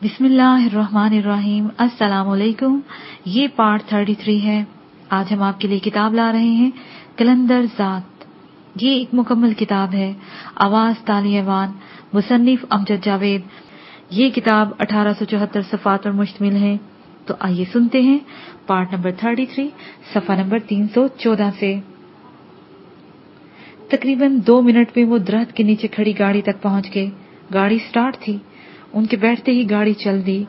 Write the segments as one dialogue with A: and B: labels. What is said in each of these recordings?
A: बिस्मिल्लाहिर्रहमानिर्रहीम। अस्सलाम वालेकुम। ये पार्ट 33 है। आज हम आपके लिए किताब ला रहे हैं कलंदर ज़ात। ये एक मुकम्मल किताब है। आवाज तालियवान, मुसन्निफ अमजद जावेद। ये किताब 1874 सफ़ात पर मुश्तमिल है। तो आइए सुनते हैं पार्ट नंबर 33 सफ़ा नंबर 314 से। तकरीबन 2 मिनट में वो दरख्त के नीचे खड़ी गाड़ी तक पहुंच गए। गाड़ी स्टार्ट थी। उनके बैठते ही गाड़ी चल दी।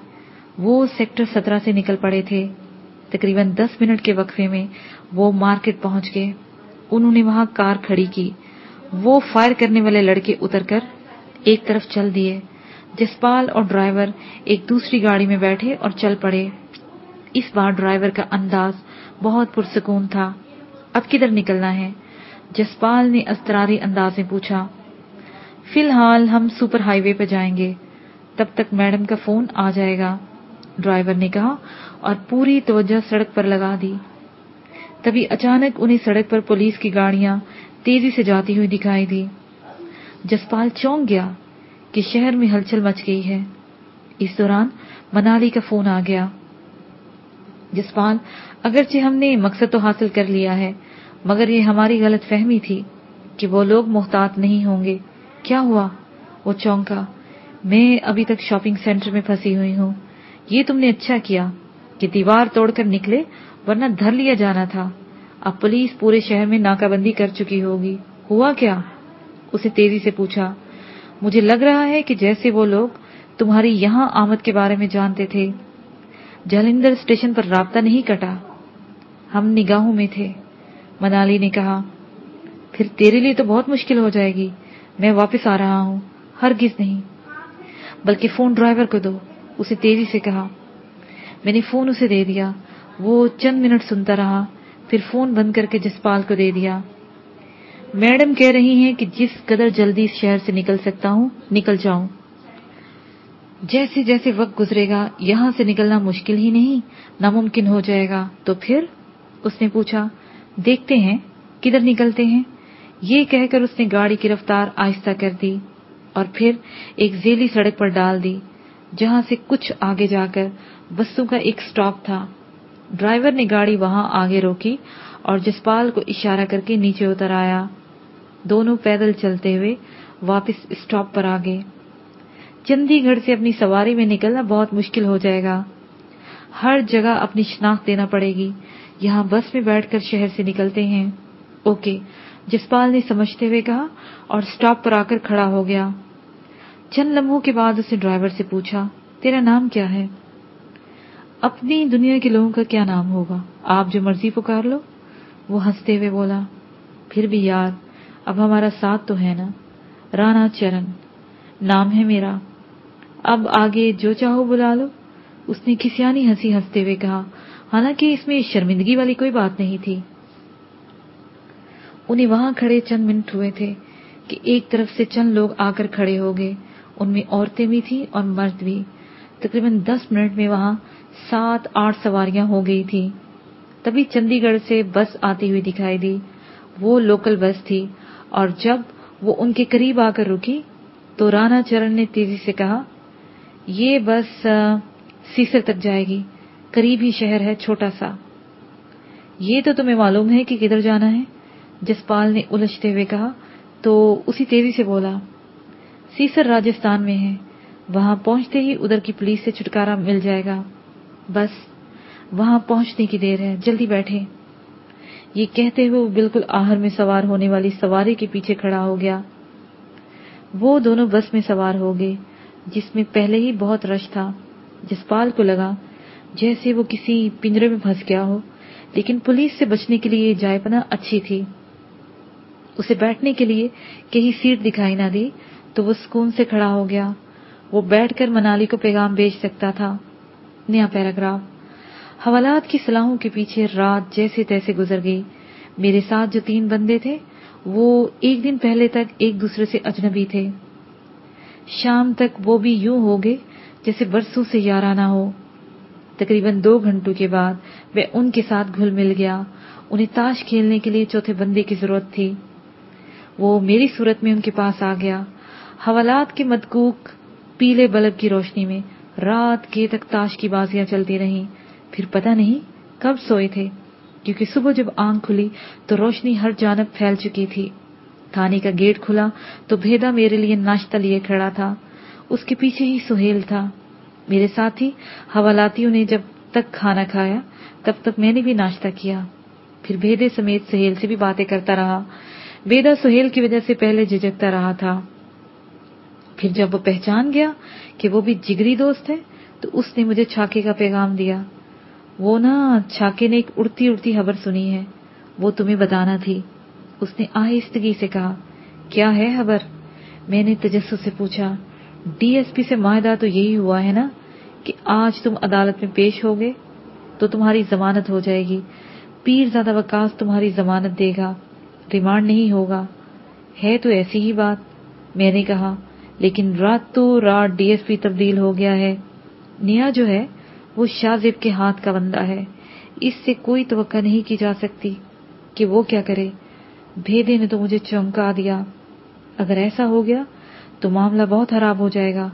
A: वो सेक्टर 17 से निकल पड़े थे। तकरीबन 10 मिनट के वक्फे में वो मार्केट पहुंच गए। उन्होंने वहां कार खड़ी की। वो फायर करने वाले लड़के उतरकर एक तरफ चल दिए। जसपाल और ड्राइवर एक दूसरी गाड़ी में बैठे और चल पड़े। इस बार ड्राइवर का अंदाज बहुत पुरसकून था। अब किधर निकलना है? जसपाल ने असरारी अंदाज में पूछा। फिलहाल हम सुपर हाईवे पर जाएंगे, तब तक मैडम का फोन आ जाएगा, ड्राइवर ने कहा और पूरी तवज्जो सड़क पर लगा दी। तभी अचानक उन्हें सड़क पर पुलिस की गाड़ियां तेजी से जाती हुई दिखाई दी। जसपाल चौंक गया कि शहर में हलचल मच गई है। इस दौरान मनाली का फोन आ गया। जसपाल, अगरचे हमने मकसद तो हासिल कर लिया है, मगर ये हमारी गलत फहमी थी कि वो लोग मोहतात नहीं होंगे। क्या हुआ? वो चौंका। मैं अभी तक शॉपिंग सेंटर में फंसी हुई हूँ। ये तुमने अच्छा किया कि दीवार तोड़कर निकले, वरना धर लिया जाना था। अब पुलिस पूरे शहर में नाकाबंदी कर चुकी होगी। हुआ क्या? उसे तेजी से पूछा। मुझे लग रहा है कि जैसे वो लोग तुम्हारी यहाँ आमद के बारे में जानते थे। जालंधर स्टेशन पर राब्ता नहीं कटा। हम निगाहों में थे, मनाली ने कहा। फिर तेरे लिए तो बहुत मुश्किल हो जाएगी। मैं वापस आ रहा हूँ। हरगिज नहीं। बल्कि फोन ड्राइवर को दो, उसे तेजी से कहा। मैंने फोन उसे दे दिया। वो चंद मिनट सुनता रहा, फिर फोन बंद करके जसपाल को दे दिया। मैडम कह रही हैं कि जिस कदर जल्दी इस शहर से निकल सकता हूँ निकल जाऊं। जैसे जैसे वक्त गुजरेगा यहाँ से निकलना मुश्किल ही नहीं नामुमकिन हो जाएगा। तो फिर? उसने पूछा। देखते हैं किधर निकलते हैं। ये कहकर उसने गाड़ी की रफ्तार आहिस्ता कर दी और फिर एक ज़ेली सड़क पर डाल दी, जहां से कुछ आगे जाकर बसों का एक स्टॉप था। ड्राइवर ने गाड़ी वहां आगे रोकी और जसपाल को इशारा करके नीचे उतर आया। दोनों पैदल चलते हुए वापस स्टॉप पर आ गए। चंडीगढ़ से अपनी सवारी में निकलना बहुत मुश्किल हो जाएगा। हर जगह अपनी शिनाख्त देना पड़ेगी। यहाँ बस में बैठकर शहर से निकलते हैं। ओके, जसपाल ने समझते हुए कहा और स्टॉप पर आकर खड़ा हो गया। चंद लम्हों के बाद उसने ड्राइवर से पूछा, तेरा नाम क्या है? अपनी दुनिया के लोगों का क्या नाम होगा, आप जो मर्जी पुकार लो, वो हंसते हुए बोला। फिर भी यार, अब हमारा साथ तो है ना। राणा चरण नाम है मेरा। अब आगे जो चाहो बुला लो, उसने खिसियानी हंसी हंसते हुए कहा। हालांकि इसमें शर्मिंदगी वाली कोई बात नहीं थी। उन्हें वहां खड़े चंद मिनट हुए थे कि एक तरफ से चंद लोग आकर खड़े हो गए। उनमें औरतें भी थी और मर्द भी। तकरीबन 10 मिनट में वहां 7-8 सवारियां हो गई थी। तभी चंडीगढ़ से बस आती हुई दिखाई दी। वो लोकल बस थी और जब वो उनके करीब आकर रुकी तो राणा चरण ने तेजी से कहा, ये बस सीसर तक जाएगी। करीब ही शहर है, छोटा सा। ये तो तुम्हें मालूम है कि किधर जाना है? जसपाल ने उलझते हुए कहा तो उसी तेजी से बोला, सीसर राजस्थान में है। वहां पहुंचते ही उधर की पुलिस से छुटकारा मिल जाएगा। बस वहां पहुंचने की देर है, जल्दी बैठे। ये कहते हुए वो बिल्कुल आहर में सवार होने वाली सवारी के पीछे खड़ा हो गया। वो दोनों बस में सवार हो गए, जिसमें पहले ही बहुत रश था। जसपाल को लगा जैसे वो किसी पिंजरे में फंस गया हो, लेकिन पुलिस से बचने के लिए जायपना अच्छी थी। उसे बैठने के लिए कहीं सीट दिखाई ना दी तो वो सुकून से खड़ा हो गया। वो बैठकर मनाली को पैगाम भेज सकता था। नया पैराग्राफ। हवालात की सलाहों के पीछे रात जैसे तैसे गुजर गई। मेरे साथ जो 3 बंदे थे वो एक दिन पहले तक एक दूसरे से अजनबी थे। शाम तक वो भी यूं हो गए जैसे बरसों से याराना हो। तकरीबन 2 घंटों के बाद वह उनके साथ घुल मिल गया। उन्हें ताश खेलने के लिए चौथे बंदे की जरूरत थी। वो मेरी सूरत में उनके पास आ गया। हवालात के मदकूक पीले बल्ब की रोशनी में रात के तक ताश की बाजियां चलती रहीं। फिर पता नहीं कब सोए थे, क्योंकि सुबह जब आंख खुली तो रोशनी हर जानब फैल चुकी थी। थाने का गेट खुला तो भेदा मेरे लिए नाश्ता लिए खड़ा था। उसके पीछे ही सुहेल था। मेरे साथी हवालातियों ने जब तक खाना खाया तब तक मैंने भी नाश्ता किया। फिर भेदे समेत सुहेल से भी बातें करता रहा। भेदा सुहेल की वजह से पहले झिझकता रहा था, फिर जब वो पहचान गया कि वो भी जिगरी दोस्त है तो उसने मुझे छाके का पैगाम दिया। वो ना, छाके ने एक उड़ती उड़ती खबर सुनी है, वो तुम्हें बताना थी। उसने आहिस्तगी से कहा। क्या है खबर? मैंने तजस्सुस से पूछा। डीएसपी से मायदा तो यही हुआ है ना कि आज तुम अदालत में पेश होगे तो तुम्हारी जमानत हो जाएगी। पीरजादा वकास तुम्हारी जमानत देगा, रिमांड नहीं होगा। है तो ऐसी ही बात, मैंने कहा, लेकिन रातों रात डीएसपी तब्दील हो गया है। निया जो है वो शाजिब के हाथ का बंदा है। इससे कोई तवक्का नहीं की जा सकती कि वो क्या करे। भेदे ने तो मुझे चौंका दिया। अगर ऐसा हो गया तो मामला बहुत खराब हो जाएगा।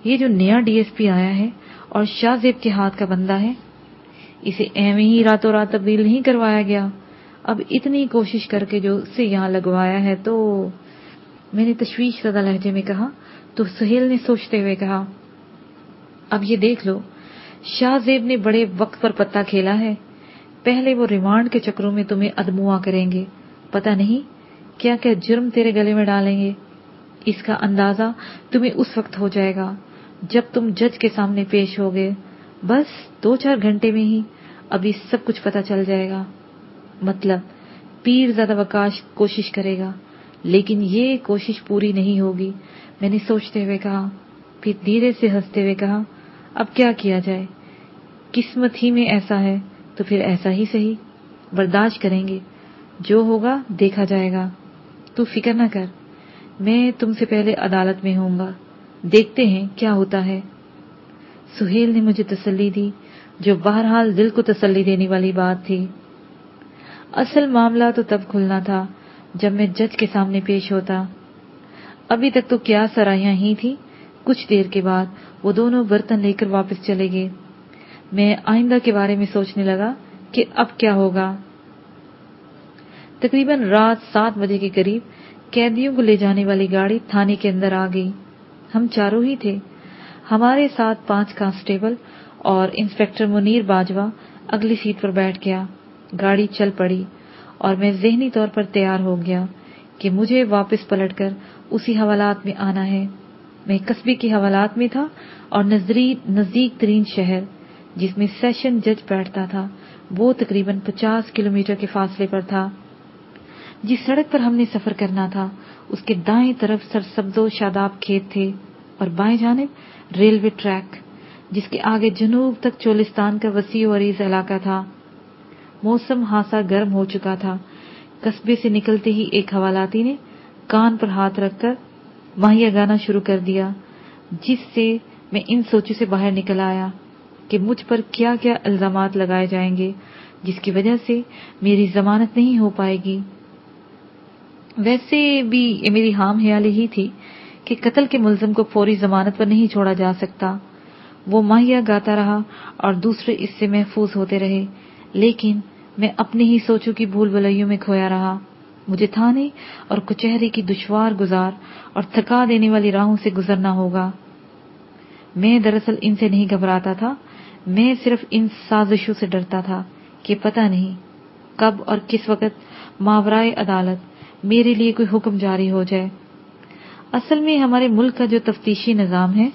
A: ये जो नया डीएसपी आया है और शाजिब के हाथ का बंदा है, इसे एवं ही रातों रात तब्दील नहीं करवाया गया। अब इतनी कोशिश करके जो उससे यहाँ लगवाया है तो, मैंने तशवीश ज़दा लहजे में कहा। तो सुहेल ने सोचते हुए कहा, अब ये देख लो, शाहजेब ने बड़े वक्त पर पत्ता खेला है। पहले वो रिमांड के चक्रों में तुम्हें अदमुआ करेंगे, पता नहीं क्या क्या जुर्म तेरे गले में डालेंगे। इसका अंदाजा तुम्हें उस वक्त हो जाएगा जब तुम जज के सामने पेश होगे। बस 2-4 घंटे में ही अभी सब कुछ पता चल जाएगा। मतलब पीरजादा वकाश कोशिश करेगा, लेकिन ये कोशिश पूरी नहीं होगी, मैंने सोचते हुए कहा। फिर धीरे से हंसते हुए कहा, अब क्या किया जाए, किस्मत ही में ऐसा है तो फिर ऐसा ही सही, बर्दाश्त करेंगे, जो होगा देखा जाएगा। तू फिक्र न कर, मैं तुमसे पहले अदालत में होऊंगा, देखते हैं क्या होता है। सुहेल ने मुझे तसल्ली दी, जो बहरहाल दिल को तसल्ली देने वाली बात थी। असल मामला तो तब खुलना था जब मैं जज के सामने पेश होता। अभी तक तो क्या सराहियां ही थी। कुछ देर के बाद वो दोनों बर्तन लेकर वापस चले गए। मैं आइंदा के बारे में सोचने लगा कि अब क्या होगा। तकरीबन रात 7 बजे के करीब कैदियों को ले जाने वाली गाड़ी थाने के अंदर आ गई। हम चारों ही थे। हमारे साथ 5 कांस्टेबल और इंस्पेक्टर मुनीर बाजवा अगली सीट पर बैठ गया। गाड़ी चल पड़ी और मैं ज़हनी तौर पर तैयार हो गया कि मुझे वापस पलटकर उसी हवालात में आना है। मैं कस्बे के हवालात में था और नजदीक तरीन शहर जिसमें सेशन जज बैठता था वो तकरीबन 50 किलोमीटर के फासले पर था। जिस सड़क पर हमने सफर करना था उसके दाएं तरफ सरसब्जो शादाब खेत थे और बाएं जानिब रेलवे ट्रैक, जिसके आगे जनूब तक चोलिस्तान का वसी और अरीज इलाका था। मौसम खासा गर्म हो चुका था। कस्बे से निकलते ही एक हवालाती ने कान पर हाथ रखकर माहिया गाना शुरू कर दिया, जिससे मैं इन सोचों से बाहर निकल आया कि मुझ पर क्या क्या इल्जामात लगाए जाएंगे जिसकी वजह से मेरी जमानत नहीं हो पाएगी। वैसे भी ये मेरी हाम ख्याली ही थी कि कत्ल के मुल्जिम को फौरी जमानत पर नहीं छोड़ा जा सकता। वो माहिया गाता रहा और दूसरे इससे महफूज होते रहे, लेकिन मैं अपने ही सोचों की भूल भुलैयों में खोया रहा। मुझे थाने और कचहरी की दुश्वार गुजार और थका देने वाली राहों से गुजरना होगा। मैं दरअसल इनसे नहीं घबराता था, मैं सिर्फ इन साजिशों से डरता था कि पता नहीं कब और किस वक्त मावराए अदालत मेरे लिए कोई हुक्म जारी हो जाए। असल में हमारे मुल्क का जो तफ्तीशी निज़ाम है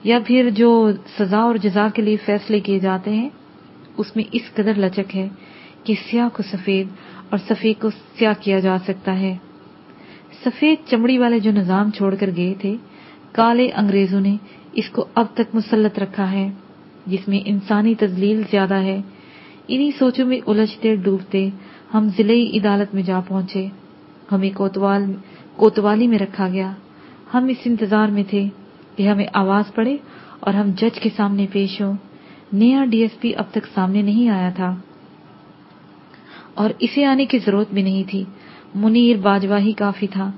A: या फिर जो सजा और जजा के लिए फैसले किए जाते हैं उसमें इस कदर लचक है कि स्याह को सफेद और सफेद को स्याह किया जा सकता है। सफेद चमड़ी वाले जो निज़ाम छोड़कर गए थे, काले अंग्रेजों ने इसको अब तक मुसल्लत रखा है, जिसमें इंसानी तजलील ज्यादा है। इन्हीं सोचों में उलझते डूबते हम जिले अदालत में जा पहुंचे। हमें कोतवाली में रखा गया। हम इस इंतजार में थे कि हमें आवाज पड़े और हम जज के सामने पेश हों। नया डीएसपी अब तक सामने नहीं आया था और इसे आने की जरूरत भी नहीं थी। मुनीर बाजवा ही काफी था।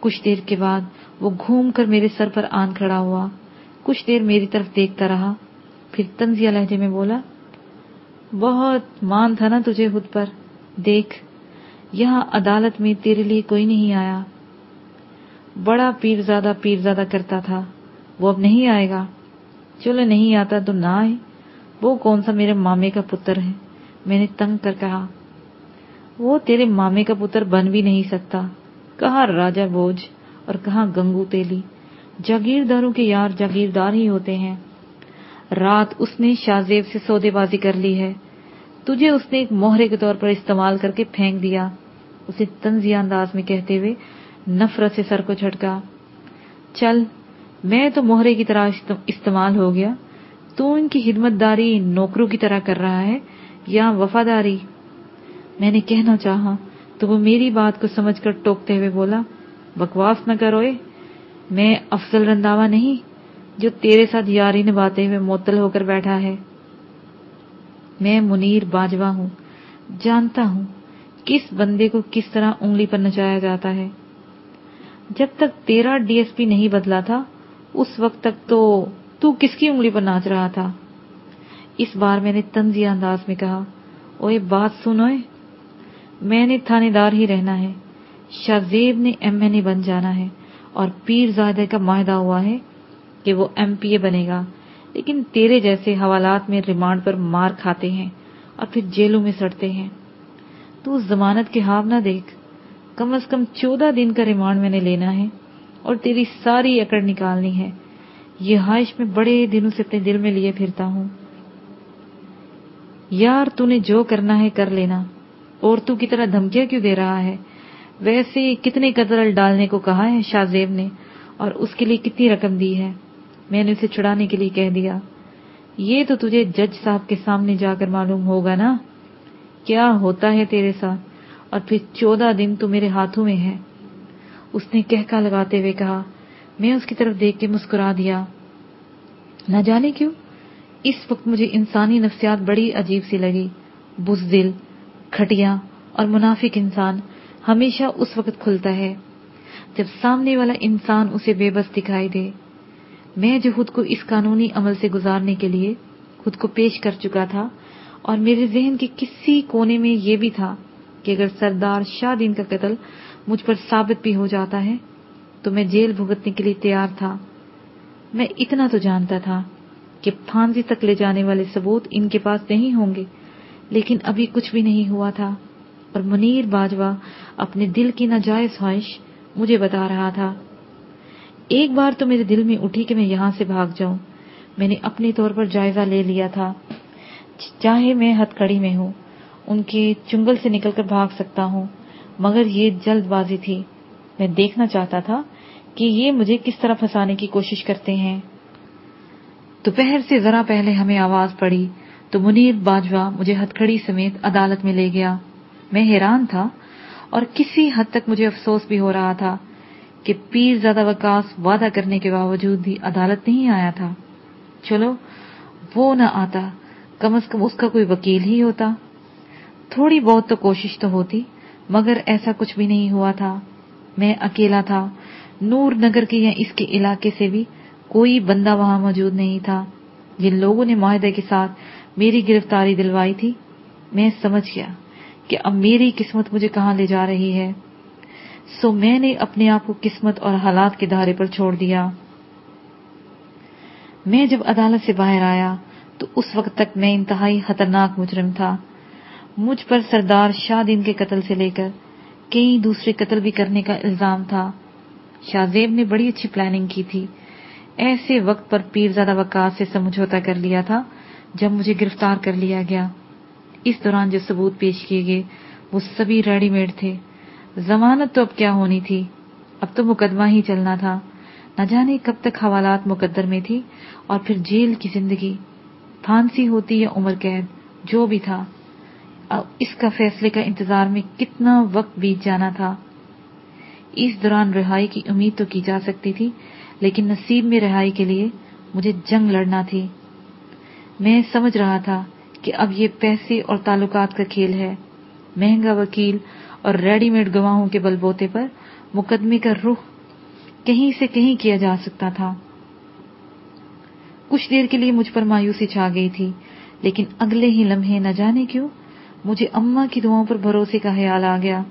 A: कुछ देर के बाद वो घूम कर मेरे सर पर आन खड़ा हुआ। कुछ देर मेरी तरफ देखता रहा, फिर तंजिया लहजे में बोला, बहुत मान था ना तुझे खुद पर। देख, यहाँ अदालत में तेरे लिए कोई नहीं आया। बड़ा पीरजादा करता था, वो अब नहीं आएगा। चलो नहीं आता तो ना आए, वो कौन सा मेरे मामे का पुत्र है, मैंने तंग कर कहा। वो तेरे मामे का पुत्र बन भी नहीं सकता। कहाँ राजा भोज और कहाँ गंगू तेली। जागीरदारों के यार जागीरदार ही होते हैं। रात उसने शाहजेब से सौदेबाजी कर ली है, तुझे उसने एक मोहरे के तौर पर इस्तेमाल करके फेंक दिया, उसे तंजिया अंदाज में कहते हुए नफरत से सर को झटका। चल, मैं तो मोहरे की तरह इस्तेमाल हो गया, तू इनकी खिदमतदारी नौकरों की तरह कर रहा है या वफादारी। मैंने कहना चाहा तो वो मेरी बात को समझकर टोकते हुए बोला, बकवास न करोए, मैं अफजल रंधावा नहीं जो तेरे साथ यारी निभाते हुए मुअत्तल होकर बैठा है। मैं मुनीर बाजवा हूँ, जानता हूँ किस बंदे को किस तरह उंगली पर नचाया जाता है। जब तक तेरा डीएसपी नहीं बदला था, उस वक्त तक तो तू किसकी उंगली पर नाच रहा था। इस बार मैंने तंजिया अंदाज में कहा, ओए बात सुन ओए, मैंने थानेदार ही रहना है, शाहजेब ने एमएनए बन जाना है और पीरजादे का माहिदा हुआ है कि वो एमपीए बनेगा, लेकिन तेरे जैसे हवालात में रिमांड पर मार खाते हैं और फिर जेलों में सड़ते हैं। तू जमानत के ख्वाब न देख, कम से कम 14 दिन का रिमांड मैंने लेना है और तेरी सारी अकड़ निकालनी है। ये ख्वाहिश में बड़े दिनों से अपने दिल में लिए फिरता हूँ। यार तूने जो करना है कर लेना, और तू की तरह धमकियां क्यों दे रहा है। वैसे कितने कत्ल डालने को कहा है शाहजेब ने और उसके लिए कितनी रकम दी है। मैंने उसे छुड़ाने के लिए कह दिया। ये तो तुझे जज साहब के सामने जाकर मालूम होगा ना क्या होता है तेरे साथ, और फिर 14 दिन तो मेरे हाथों में है। उसने कहका लगाते हुए कहा। मैं उसकी तरफ देख के मुस्कुरा दिया। न जाने क्यों इस वक्त मुझे इंसानी नफ्सियात बड़ी अजीब सी लगी। बुज़दिल, खटिया और मुनाफिक इंसान हमेशा उस वक्त खुलता है जब सामने वाला इंसान उसे बेबस दिखाई दे। मैं जो खुद को इस कानूनी अमल से गुजारने के लिए खुद को पेश कर चुका था, और मेरे जहन के किसी कोने में ये भी था कि अगर सरदार शाहदीन का कत्ल मुझ पर साबित भी हो जाता है तो मैं जेल भुगतने के लिए तैयार था। मैं इतना तो जानता था कि फांसी तक ले जाने वाले सबूत इनके पास नहीं होंगे, लेकिन अभी कुछ भी नहीं हुआ था और मुनीर बाजवा अपने दिल की नाजायज ख्वाहिश मुझे बता रहा था। एक बार तो मेरे दिल में उठी कि मैं यहां से भाग जाऊं। मैंने अपने तौर पर जायजा ले लिया था, चाहे मैं हथकड़ी में हूं, उनके चुंगल से निकलकर भाग सकता हूं, मगर ये जल्दबाजी थी। मैं देखना चाहता था कि ये मुझे किस तरह फंसाने की कोशिश करते हैं। दोपहर से जरा पहले हमें आवाज पड़ी तो मुनीर बाजवा मुझे हथकड़ी समेत अदालत में ले गया। मैं हैरान था और किसी हद तक मुझे अफसोस भी हो रहा था कि पीरजादा वकास वादा करने के बावजूद भी अदालत नहीं आया था। चलो वो न आता, कम से कम उसका कोई वकील ही होता। थोड़ी बहुत तो कोशिश तो होती, मगर ऐसा कुछ भी नहीं हुआ था। मैं अकेला था। नूर नगर के या इसके इलाके से भी कोई बंदा वहां मौजूद नहीं था। जिन लोगों ने माहिदे के साथ मेरी गिरफ्तारी दिलवाई थी, मैं समझ गया कि अब मेरी किस्मत मुझे कहां ले जा रही है। सो मैंने अपने आप को किस्मत और हालात के दायरे पर छोड़ दिया। मैं जब अदालत से बाहर आया तो उस वक्त तक मैं इंतहाई खतरनाक मुजरिम था। मुझ पर सरदार शाहदीन के कत्ल से लेकर कई दूसरे कत्ल भी करने का इल्जाम था। शाहजेब ने बड़ी अच्छी प्लानिंग की थी। ऐसे वक्त पर पीरजादा वकास से समझौता कर लिया था जब मुझे गिरफ्तार कर लिया गया। इस दौरान जो सबूत पेश किए गए वो सभी रेडीमेड थे। जमानत तो अब क्या होनी थी, अब तो मुकदमा ही चलना था। न जाने कब तक हवालात मुकद्दर में थी और फिर जेल की जिंदगी, फांसी होती या उम्र कैद, जो भी था। अब इसका फैसले का इंतजार में कितना वक्त बीत जाना था। इस दौरान रिहाई की उम्मीद तो की जा सकती थी, लेकिन नसीब में रिहाई के लिए मुझे जंग लड़ना थी। मैं समझ रहा था कि अब ये पैसे और ताल्लुकात का खेल है। महंगा वकील और रेडीमेड गवाहों के बलबूते पर मुकदमे का रुख कहीं से कहीं किया जा सकता था। कुछ देर के लिए मुझ पर मायूसी छा गई थी, लेकिन अगले ही लम्हे न जाने क्यों मुझे अम्मा की दुआओं पर भरोसे का ख्याल आ गया,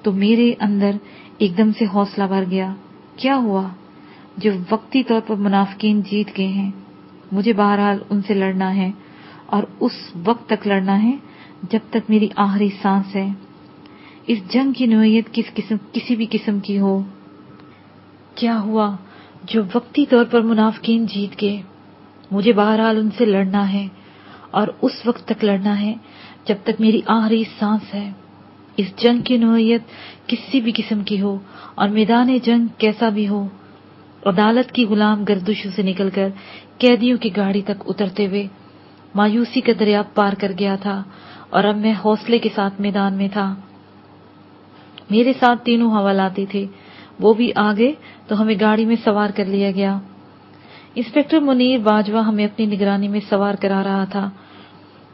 A: तो मेरे अंदर एकदम से हौसला भर गया। क्या हुआ? जो वक्ती तौर पर मुनाफिकीन जीत गए हैं, मुझे बहरहाल उनसे लड़ना है, और उस वक्त तक लड़ना है जब तक मेरी आखिरी सांस है। इस जंग की नोयत किसी भी किस्म की हो। क्या हुआ? जो वक्ती तौर पर मुनाफिकीन जीत गए, मुझे बहरहाल उनसे लड़ना है, और उस वक्त तक लड़ना है जब तक मेरी आखिरी सांस है। इस जंग की नोयत किसी भी किस्म की हो, और मैदान जंग कैसा भी हो। अदालत की गुलाम गर्दिशों से निकलकर कैदियों की गाड़ी तक उतरते हुए मायूसी का दरिया पार कर गया था, और अब मैं हौसले के साथ मैदान में था। मेरे साथ तीनों हवालाती थे, वो भी आ गए तो हमें गाड़ी में सवार कर लिया गया। इंस्पेक्टर मुनीर बाजवा हमें अपनी निगरानी में सवार करा रहा था।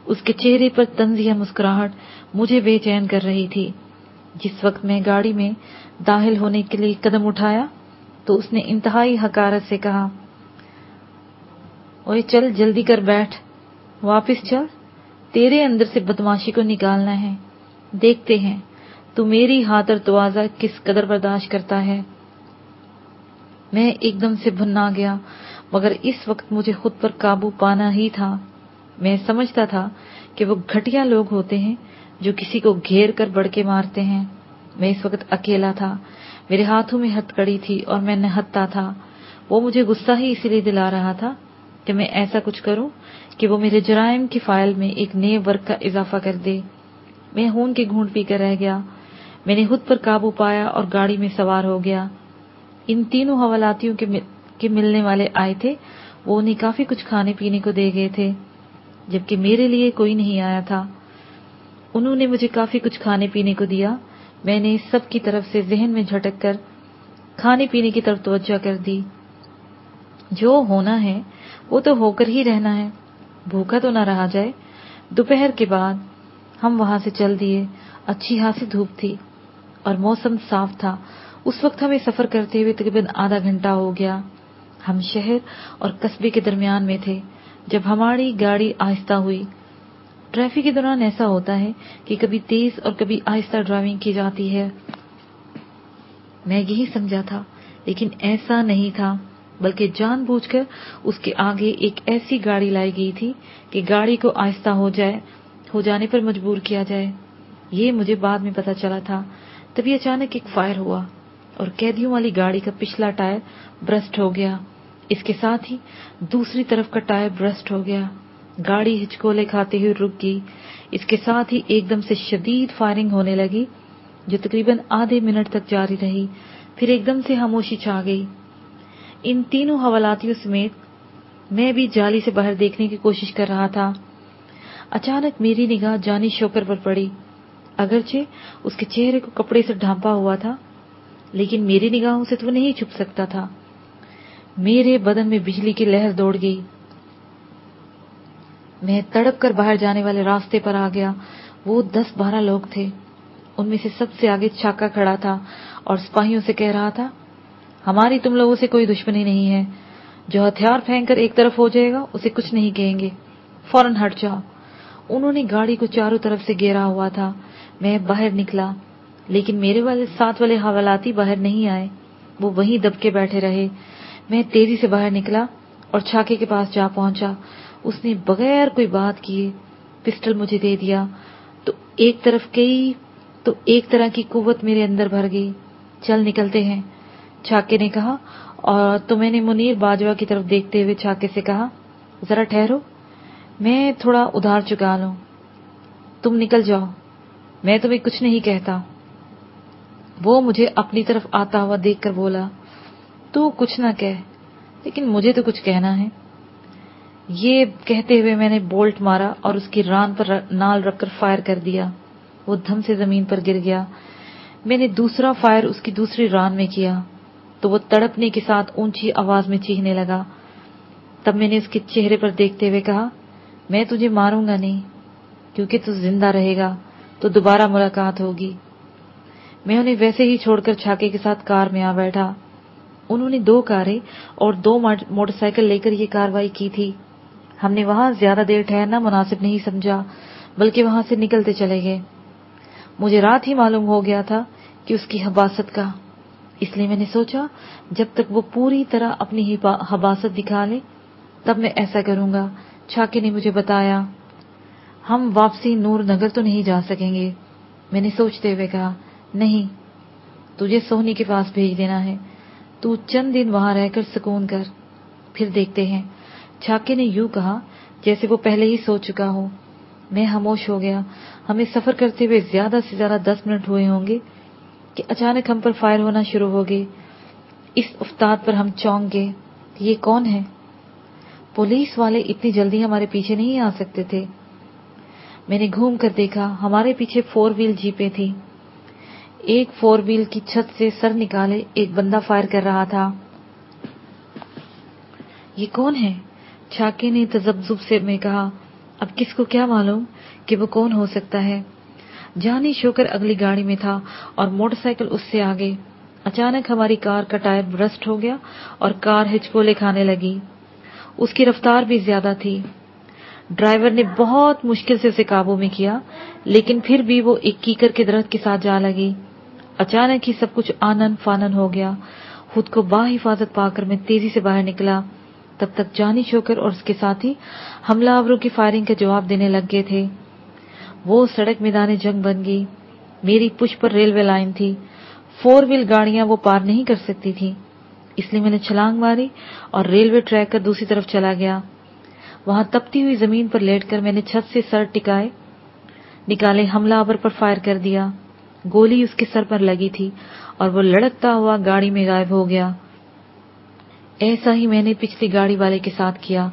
A: उसके चेहरे पर तंजिया मुस्कुराहट मुझे बेचैन कर रही थी। जिस वक्त मैं गाड़ी में दाखिल होने के लिए कदम उठाया तो उसने इंतहाई हकारत से कहा, ओए चल जल्दी कर बैठ, वापस चल, तेरे अंदर से बदमाशी को निकालना है। देखते हैं तू मेरी हाथर तवाज़ा किस कदर बर्दाश्त करता है। मैं एकदम से भुन्ना गया, मगर इस वक्त मुझे खुद पर काबू पाना ही था। मैं समझता था कि वो घटिया लोग होते हैं जो किसी को घेर कर बड़के मारते हैं। मैं इस वक्त अकेला था, मेरे हाथों में हथकड़ी थी और मैं निहत्था था। वो मुझे गुस्सा ही इसलिए दिला रहा था कि मैं ऐसा कुछ करूं कि वो मेरे जराइम की फाइल में एक नए वर्ग का इजाफा कर दे। मैं खून के घूंट पीकर रह गया। मैंने खुद पर काबू पाया और गाड़ी में सवार हो गया। इन तीनों हवालातियों के मिलने वाले आए थे। वो उन्हें काफी कुछ खाने पीने को दे गए थे, जबकि मेरे लिए कोई नहीं आया था। उन्होंने मुझे काफी कुछ खाने पीने को दिया। मैंने सब की तरफ से जहन में झटक कर खाने पीने की तरफ तवज्जो कर दी। जो होना है वो तो होकर ही रहना है, भूखा तो न रहा जाए। दोपहर के बाद हम वहां से चल दिए। अच्छी खासी धूप थी और मौसम साफ था। उस वक्त हमें सफर करते हुए तकरीबन आधा घंटा हो गया। हम शहर और कस्बे के दरमियान में थे जब हमारी गाड़ी आहिस्ता हुई। ट्रैफिक के दौरान ऐसा होता है कि कभी तेज और कभी आहिस्ता ड्राइविंग की जाती है। मैं यही समझा था, लेकिन ऐसा नहीं था, बल्कि जानबूझकर उसके आगे एक ऐसी गाड़ी लाई गई थी कि गाड़ी को आहिस्ता हो जाने पर मजबूर किया जाए। ये मुझे बाद में पता चला था। तभी अचानक एक फायर हुआ और कैदियों वाली गाड़ी का पिछला टायर ब्रस्ट हो गया। इसके साथ ही दूसरी तरफ का टायर ब्रस्ट हो गया। गाड़ी हिचकोले खाते हुए रुक गई। इसके साथ ही एकदम से शदीद फायरिंग होने लगी, जो तकरीबन आधे मिनट तक जारी रही। फिर एकदम से खामोशी छा गई। इन तीनों हवालातियों समेत मैं भी जाली से बाहर देखने की कोशिश कर रहा था। अचानक मेरी निगाह जानी शोकर पर पड़ी। अगरचे उसके चेहरे को कपड़े से ढांपा हुआ था, लेकिन मेरी निगाहों से तो वो नहीं छुप सकता था। मेरे बदन में बिजली की लहर दौड़ गई। मैं तड़प कर बाहर जाने वाले रास्ते पर आ गया। वो 10-12 लोग थे। उनमें से सबसे आगे चाका खड़ा था और सिपाहियों से कह रहा था, हमारी तुम लोगों से कोई दुश्मनी नहीं है। जो हथियार फेंक कर एक तरफ हो जाएगा उसे कुछ नहीं कहेंगे, फौरन हट जाओ। उन्होंने गाड़ी को चारों तरफ से घेरा हुआ था। मैं बाहर निकला, लेकिन मेरे साथ वाले हवालाती बाहर नहीं आए। वो वहीं दबके बैठे रहे। मैं तेजी से बाहर निकला और छाके के पास जा पहुंचा। उसने बगैर कोई बात किए पिस्टल मुझे दे दिया। तो एक तरह की कुव्वत मेरे अंदर भर गई। चल निकलते हैं, छाके ने कहा। और तो मैंने मुनीर बाजवा की तरफ देखते हुए छाके से कहा, जरा ठहरो, मैं थोड़ा उधार चुका लूं, तुम निकल जाओ, मैं तुम्हें कुछ नहीं कहता। वो मुझे अपनी तरफ आता हुआ देखकर बोला, तू कुछ ना कह, लेकिन मुझे तो कुछ कहना है। ये कहते हुए मैंने बोल्ट मारा और उसकी रान पर नाल रखकर फायर कर दिया। वो धम से जमीन पर गिर गया। मैंने दूसरा फायर उसकी दूसरी रान में किया तो वो तड़पने के साथ ऊंची आवाज में चीखने लगा। तब मैंने उसके चेहरे पर देखते हुए कहा, मैं तुझे मारूंगा नहीं, क्योंकि तू जिंदा रहेगा तो दोबारा मुलाकात होगी। मैं उन्हें वैसे ही छोड़कर छाके के साथ कार में आ बैठा। उन्होंने 2 कारें और 2 मोटरसाइकिल लेकर ये कार्रवाई की थी। हमने वहां ज्यादा देर ठहरना मुनासिब नहीं समझा, बल्कि वहां से निकलते चले गए। मुझे रात ही मालूम हो गया था कि उसकी हबासत का, इसलिए मैंने सोचा जब तक वो पूरी तरह अपनी हबासत दिखा ले तब मैं ऐसा करूंगा। छाके ने मुझे बताया, हम वापसी नूर नगर तो नहीं जा सकेंगे। मैंने सोचते हुए कहा, नहीं, तुझे सोहनी के पास भेज देना है। तू चंद दिन वहां रहकर सुकून कर, फिर देखते हैं। छाके ने यूं कहा जैसे वो पहले ही सोच चुका हो। मैं खामोश हो गया। हमें सफर करते हुए ज्यादा से ज्यादा 10 मिनट हुए होंगे कि अचानक हम पर फायर होना शुरू हो गए। इस उस्ताद पर हम चौंक गए। ये कौन है? पुलिस वाले इतनी जल्दी हमारे पीछे नहीं आ सकते थे। मैंने घूम कर देखा, हमारे पीछे 4 व्हील जीपें थी। एक 4 व्हील की छत से सर निकाले एक बंदा फायर कर रहा था। ये कौन है? छाके ने तजब्जुब से में कहा, अब किसको क्या मालूम कि वो कौन हो सकता है। जानी शोकर अगली गाड़ी में था और मोटरसाइकिल उससे आगे। अचानक हमारी कार का टायर बर्स्ट हो गया और कार हिचकोले खाने लगी। उसकी रफ्तार भी ज्यादा थी। ड्राइवर ने बहुत मुश्किल से उसे काबू में किया, लेकिन फिर भी वो एक कीकर के दरख्त के साथ जा लगी। अचानक ही सब कुछ आनन फानन हो गया। खुद को बाहिफाजत पाकर मैं तेजी से बाहर निकला। तब तक जानी शोकर और उसके साथी हमलावरों की फायरिंग का जवाब देने लग गए थे। वो सड़क मैदान जंग बन गई। मेरी पुश पर रेलवे लाइन थी। 4 व्हील गाड़ियां वो पार नहीं कर सकती थी, इसलिए मैंने छलांग मारी और रेलवे ट्रैक कर दूसरी तरफ चला गया। वहां तपती हुई जमीन पर लेटकर मैंने छत से सर निकाले हमलावर पर फायर कर दिया। गोली उसके सर पर लगी थी और वो लड़कता हुआ गाड़ी में गायब हो गया। ऐसा ही मैंने पिछली गाड़ी वाले के साथ किया।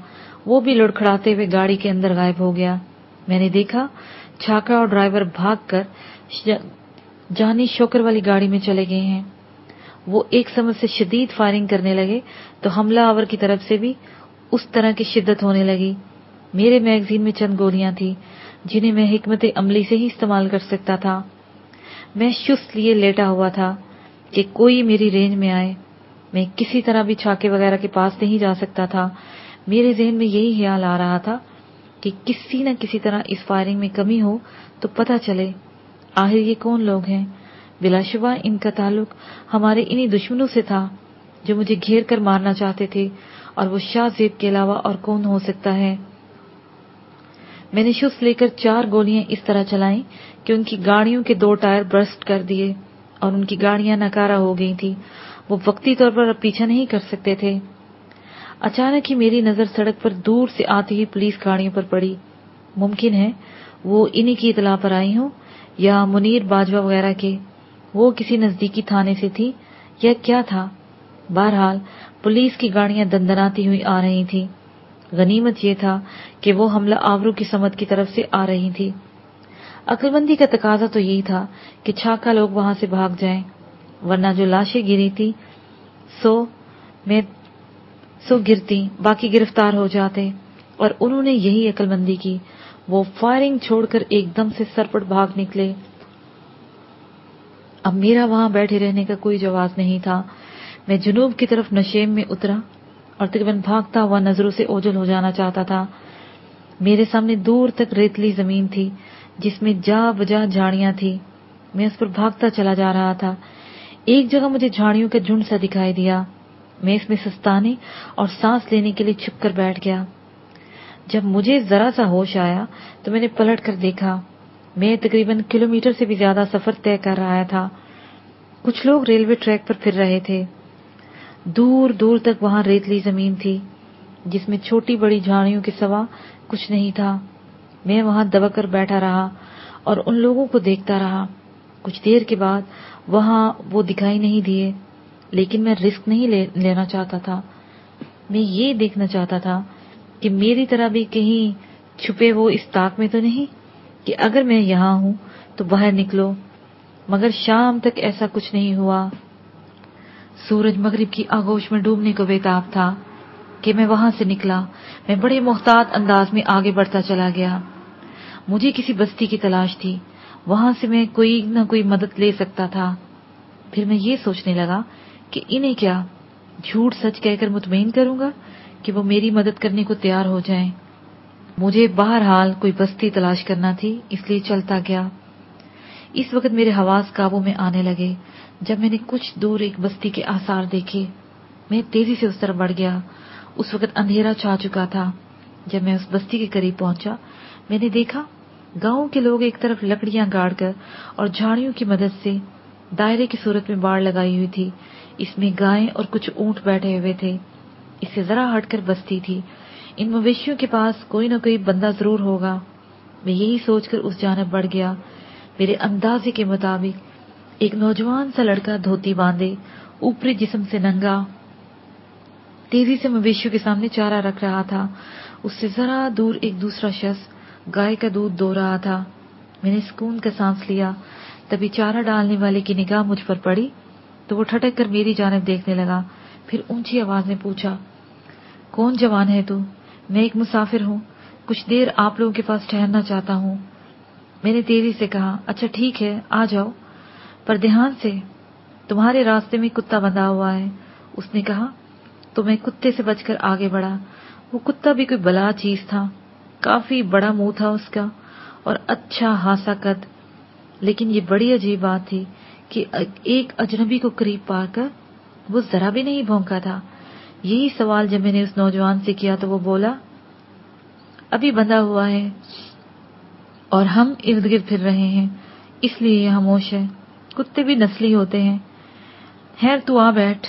A: वो भी लड़खड़ाते हुए गाड़ी के अंदर गायब हो गया। मैंने देखा छाका और ड्राइवर भागकर जानी शोकर वाली गाड़ी में चले गए हैं। वो एक समय से शदीद फायरिंग करने लगे तो हमलावर की तरफ से भी उस तरह की शिद्दत होने लगी। मेरे मैगजीन में चंद गोलियां थी जिन्हें मैं हिकमत अमली से ही इस्तेमाल कर सकता था। मैं शुस्त लिए लेटा हुआ था कि कोई मेरी रेंज में आए। मैं किसी तरह भी छाके वगैरह के पास नहीं जा सकता था। मेरे जहन में यही ख्याल आ रहा था कि किसी न किसी तरह इस फायरिंग में कमी हो तो पता चले आखिर ये कौन लोग हैं। बिलाशुबा इनका ताल्लुक हमारे इन्हीं दुश्मनों से था जो मुझे घेर कर मारना चाहते थे, और वो शाहजेब के अलावा और कौन हो सकता है। मैंने शुस्त लेकर 4 गोलियां इस तरह चलाई कि उनकी गाड़ियों के 2 टायर बर्स्ट कर दिए और उनकी गाड़ियां नकारा हो गई थी। वो वक्ती तौर पर अब पीछा नहीं कर सकते थे। अचानक ही मेरी नजर सड़क पर दूर से आती हुई पुलिस गाड़ियों पर पड़ी। मुमकिन है वो इन्हीं की इतला पर आई हो या मुनीर बाजवा वगैरह के। वो किसी नजदीकी थाने से थी या क्या था। बहरहाल पुलिस की गाड़ियां दंदनाती हुई आ रही थी। गनीमत ये था कि वो हमला आवरों की समत की तरफ से आ रही थी। अक्लमंदी का तकाजा तो यही था कि छाका लोग वहां से भाग जाएं, वरना जो लाशें गिरी थी सो गिरती, बाकी गिरफ्तार हो जाते। और उन्होंने यही अक्लमंदी की। वो फायरिंग छोड़कर एकदम से सरपट भाग निकले। अब मेरा वहां बैठे रहने का कोई जवाब नहीं था। मैं जुनूब की तरफ नशेम में उतरा और तकरीबन भागता हुआ नजरों से ओझल हो जाना चाहता था। मेरे सामने दूर तक रेतली जमीन थी जिसमें जा बजा झाड़ियां थी। मैं उस पर भागता चला जा रहा था। एक जगह मुझे झाड़ियों का झुंड सा दिखाई दिया। मैं इसमें सस्ताने और सांस लेने के लिए छुप कर बैठ गया। जब मुझे जरा सा होश आया तो मैंने पलट कर देखा। मैं तकरीबन किलोमीटर से भी ज्यादा सफर तय कर रहा था। कुछ लोग रेलवे ट्रैक पर फिर रहे थे। दूर दूर तक वहां रेतली जमीन थी जिसमें छोटी बड़ी झाड़ियों के सिवा कुछ नहीं था। मैं वहां दबकर बैठा रहा और उन लोगों को देखता रहा। कुछ देर के बाद वहां वो दिखाई नहीं दिए, लेकिन मैं रिस्क नहीं लेना चाहता था। मैं ये देखना चाहता था कि मेरी तरह भी कहीं छुपे वो इस ताक में तो नहीं कि अगर मैं यहाँ हूं तो बाहर निकलो। मगर शाम तक ऐसा कुछ नहीं हुआ। सूरज मगरिब की आगोश में डूबने को बेताब था कि मैं वहां से निकला। मैं बड़े मोहतात अंदाज में आगे बढ़ता चला गया। मुझे किसी बस्ती की तलाश थी, वहां से मैं कोई न कोई मदद ले सकता था। फिर मैं ये सोचने लगा कि इन्हें क्या, झूठ सच कहकर मुतमईन करूंगा कि वो मेरी मदद करने को तैयार हो जाएं। मुझे बहरहाल कोई बस्ती तलाश करना थी, इसलिए चलता गया। इस वक्त मेरे हवास काबू में आने लगे। जब मैंने कुछ दूर एक बस्ती के आसार देखे, मैं तेजी से उस तरफ बढ़ गया। उस वक्त अंधेरा छा चुका था। जब मैं उस बस्ती के करीब पहुंचा, मैंने देखा गांव के लोग एक तरफ लकड़ियां गाड़कर और झाड़ियों की मदद से दायरे की सूरत में बाड़ लगाई हुई थी। इसमें गायें और कुछ ऊंट बैठे हुए थे। इससे जरा हटकर बस्ती थी। इन मवेशियों के पास कोई न कोई बंदा जरूर होगा। मैं यही सोचकर उस जानब बढ़ गया। मेरे अंदाजे के मुताबिक एक नौजवान सा लड़का धोती बांधे, ऊपरी जिस्म से नंगा, तेजी से मवेशियों के सामने चारा रख रहा था। उससे जरा दूर एक दूसरा शख्स गाय का दूध दो रहा था। मैंने सुकून का सांस लिया। तभी चारा डालने वाले की निगाह मुझ पर पड़ी तो वो ठटक कर मेरी जानिब देखने लगा। फिर ऊंची आवाज में पूछा, कौन जवान है तू? मैं एक मुसाफिर हूँ, कुछ देर आप लोगों के पास ठहरना चाहता हूँ। मैंने तेजी से कहा, अच्छा ठीक है, आ जाओ, पर ध्यान से, तुम्हारे रास्ते में कुत्ता बंधा हुआ है। उसने कहा तो मैं कुत्ते से बचकर आगे बढ़ा। वो कुत्ता भी कोई बला चीज था। काफी बड़ा मुंह था उसका और अच्छा हासा कद। लेकिन ये बड़ी अजीब बात थी कि एक अजनबी को करीब पाकर वो जरा भी नहीं भौंका था। यही सवाल जब मैंने उस नौजवान से किया तो वो बोला, अभी बंधा हुआ है और हम इर्द गिर्द फिर रहे हैं, इसलिए ये खामोश है। कुत्ते भी नस्ली होते हैं। खैर तू आ बैठ।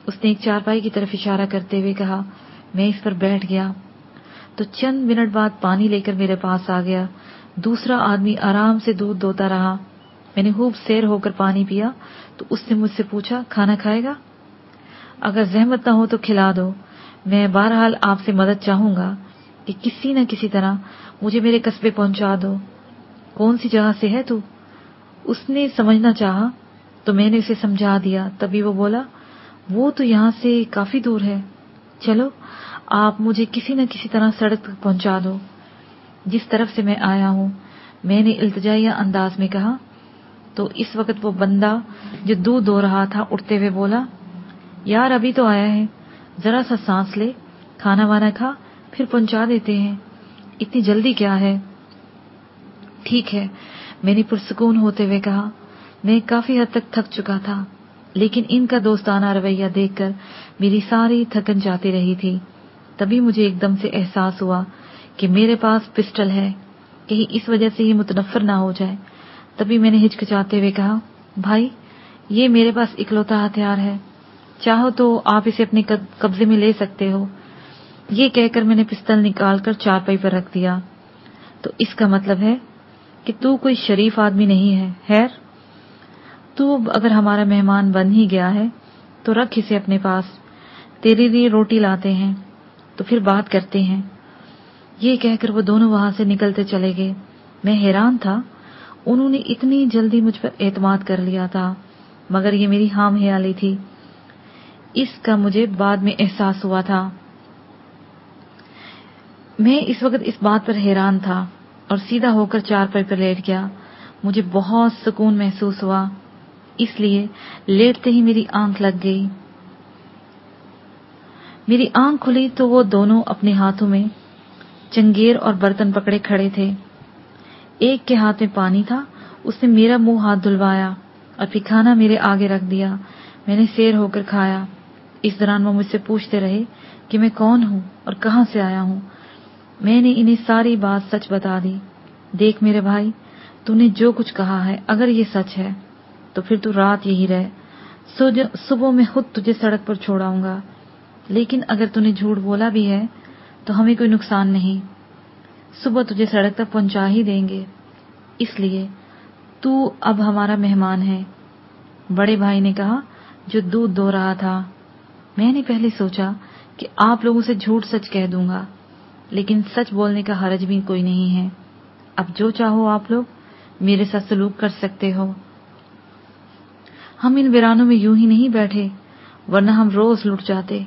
A: उसने एक चारपाई की तरफ इशारा करते हुए कहा। मैं इस पर बैठ गया तो चंद मिनट बाद पानी लेकर मेरे पास आ गया। दूसरा आदमी आराम से दूध दोता रहा। मैंने खूब सैर होकर पानी पिया तो उसने मुझसे पूछा, खाना खाएगा? अगर जहमत ना हो तो खिला दो। मैं बहरहाल आपसे मदद चाहूंगा कि किसी न किसी तरह मुझे मेरे कस्बे पहुंचा दो। कौन सी जगह से है तू? उसने समझना चाहा तो मैंने उसे समझा दिया। तभी वो बोला, वो तो यहाँ से काफी दूर है। चलो आप मुझे किसी न किसी तरह सड़क तक पहुंचा दो, जिस तरफ से मैं आया हूँ, मैंने इल्तिजाइया अंदाज में कहा। तो इस वक्त वो बंदा जो दूध दो रहा था उठते हुए बोला, यार अभी तो आया है, जरा सा सांस ले, खाना वाना खा, फिर पहुंचा देते हैं। इतनी जल्दी क्या है? ठीक है, मैंने पुरसुकून होते हुए कहा। मैं काफी हद तक थक चुका था, लेकिन इनका दोस्ताना रवैया देखकर मेरी सारी थकन जाती रही थी। तभी मुझे एकदम से एहसास हुआ कि मेरे पास पिस्टल है, कहीं इस वजह से ये मुतनफ्फर ना हो जाए। तभी मैंने हिचकिचाते हुए कहा, भाई ये मेरे पास इकलौता हथियार है, चाहो तो आप इसे अपने कब्जे में ले सकते हो। ये कहकर मैंने पिस्तौल निकालकर चारपाई पर रख दिया। तो इसका मतलब है कि तू कोई शरीफ आदमी नहीं है। खैर तू अगर हमारा मेहमान बन ही गया है तो रख इसे अपने पास, तेरे लिए रोटी लाते हैं तो फिर बात करते हैं। ये कहकर वो दोनों वहां से निकलते चले गए। मैं हैरान था, उन्होंने इतनी जल्दी मुझ पर एतमाद कर लिया था, मगर ये मेरी हाम ख्याली थी, इसका मुझे बाद में एहसास हुआ था। मैं इस वक्त इस बात पर हैरान था और सीधा होकर चारपाई पर लेट गया। मुझे बहुत सुकून महसूस हुआ, इसलिए लेटते ही मेरी आंख लग गई। मेरी आंख खुली तो वो दोनों अपने हाथों में चंगेर और बर्तन पकड़े खड़े थे। एक के हाथ में पानी था, उसने मेरा मुंह हाथ धुलवाया और फिर खाना मेरे आगे रख दिया। मैंने सैर होकर खाया। इस दौरान वो मुझसे पूछते रहे कि मैं कौन हूँ और कहाँ से आया हूँ। मैंने इन्हें सारी बात सच बता दी। देख मेरे भाई, तूने जो कुछ कहा है, अगर ये सच है तो फिर तू रात यही रह, सुबह मैं खुद तुझे सड़क पर छोड़ाऊंगा। लेकिन अगर तूने झूठ बोला भी है तो हमें कोई नुकसान नहीं, सुबह तुझे सड़क तक पहुंचा ही देंगे। इसलिए तू अब हमारा मेहमान है। बड़े भाई ने कहा, जो दूध दो रहा था। मैंने पहले सोचा कि आप लोगों से झूठ सच कह दूंगा, लेकिन सच बोलने का हरज भी कोई नहीं है। अब जो चाहो आप लोग मेरे साथ सलूक कर सकते हो। हम इन वीरानों में यूं ही नहीं बैठे, वरना हम रोज लुट जाते।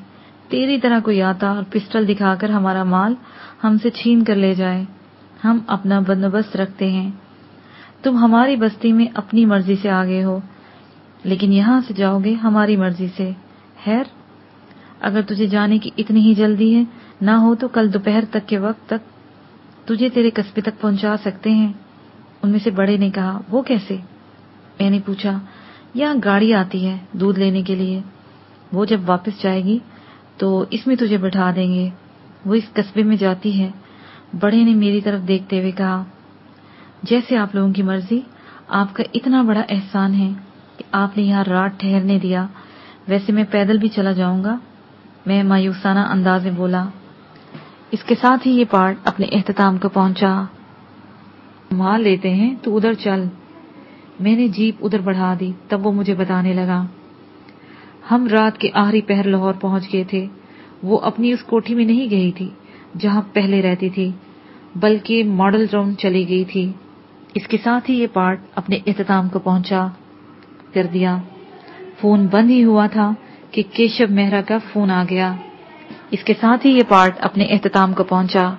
A: तेरी तरह कोई आता और पिस्टल दिखाकर हमारा माल हमसे छीन कर ले जाए। हम अपना बंदोबस्त रखते हैं। तुम हमारी बस्ती में अपनी मर्जी से आ गए हो, लेकिन यहाँ से जाओगे हमारी मर्जी से। खैर अगर तुझे जाने की इतनी ही जल्दी है, ना हो तो कल दोपहर तक के वक्त तक तुझे तेरे कस्बे तक पहुंचा सकते हैं। उनमें से बड़े ने कहा, वो कैसे? मैंने पूछा, यहाँ गाड़ी आती है दूध लेने के लिए, वो जब वापस जाएगी तो इसमें तुझे बिठा देंगे, वो इस कस्बे में जाती है। बड़े ने मेरी तरफ देखते हुए कहा, जैसे आप लोगों की मर्जी, आपका इतना बड़ा एहसान है कि आपने यहाँ रात ठहरने दिया, वैसे मैं पैदल भी चला जाऊंगा। मैं मायूसाना अंदाज में बोला। इसके साथ ही ये पार्ट अपने इख्तिताम को पहुंचा। मान लेते हैं तो उधर चल। मैंने जीप उधर बढ़ा दी, तब वो मुझे बताने लगा, हम रात के आखिरी पहर लाहौर पहुंच गए थे। वो अपनी उस कोठी में नहीं गई थी जहां पहले रहती थी, बल्कि मॉडल टाउन चली गई थी। इसके साथ ही ये पार्ट अपने इख्तिताम को पहुंचा कर दिया। फोन बंद ही हुआ था कि केशव मेहरा का फोन आ गया। इसके साथ ही ये पार्ट अपने इख्तिताम को पहुंचा।